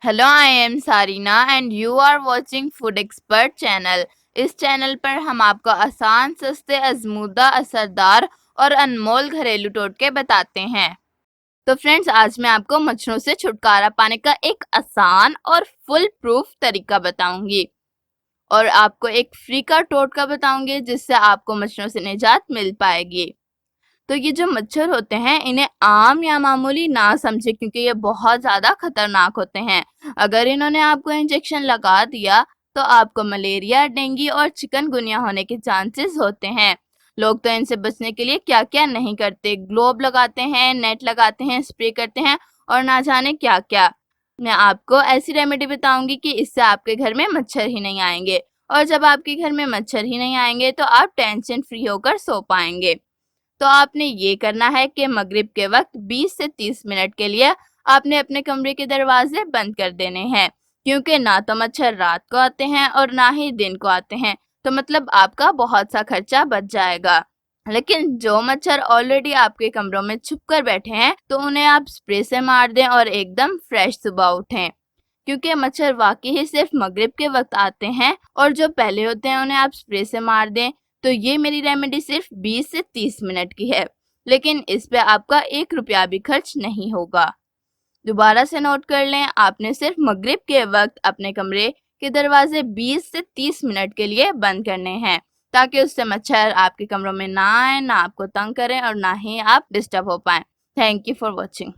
Hello, I am Sarina and you are watching food expert channel. इस channel पर हम आपको आसान, सस्ते, आजमूदा, असरदार और अनमोल घरेलू टोटके बताते हैं। तो फ्रेंड्स, आज मैं आपको मच्छरों से छुटकारा पाने का एक आसान और फुल प्रूफ तरीका बताऊंगी और आपको एक फ्री का टोटका बताऊंगी जिससे आपको मच्छरों से निजात मिल पाएगी। तो ये जो मच्छर होते हैं इन्हें आम या मामूली ना समझे, क्योंकि ये बहुत ज़्यादा खतरनाक होते हैं। अगर इन्होंने आपको इंजेक्शन लगा दिया तो आपको मलेरिया, डेंगू और चिकनगुनिया होने के चांसेस होते हैं। लोग तो इनसे बचने के लिए क्या क्या नहीं करते, ग्लोव लगाते हैं, नेट लगाते हैं, स्प्रे करते हैं और ना जाने क्या क्या। मैं आपको ऐसी रेमेडी बताऊंगी कि इससे आपके घर में मच्छर ही नहीं आएंगे, और जब आपके घर में मच्छर ही नहीं आएंगे तो आप टेंशन फ्री होकर सो पाएंगे। तो आपने ये करना है कि मगरिब के वक्त 20 से 30 मिनट के लिए आपने अपने कमरे के दरवाजे बंद कर देने हैं, क्योंकि ना तो मच्छर रात को आते हैं और ना ही दिन को आते हैं। तो मतलब आपका बहुत सा खर्चा बच जाएगा। लेकिन जो मच्छर ऑलरेडी आपके कमरों में छुप कर बैठे हैं तो उन्हें आप स्प्रे से मार दें और एकदम फ्रेश सुबह उठें, क्योंकि मच्छर वाकई ही सिर्फ मगरिब के वक्त आते हैं और जो पहले होते हैं उन्हें आप स्प्रे से मार दें। तो ये मेरी रेमेडी सिर्फ 20 से 30 मिनट की है, लेकिन इस पे आपका 1 रुपया भी खर्च नहीं होगा। दोबारा से नोट कर लें, आपने सिर्फ मगरिब के वक्त अपने कमरे के दरवाजे 20 से 30 मिनट के लिए बंद करने हैं, ताकि उससे मच्छर आपके कमरों में ना आए, ना आपको तंग करें और ना ही आप डिस्टर्ब हो पाएं। Thank you for watching.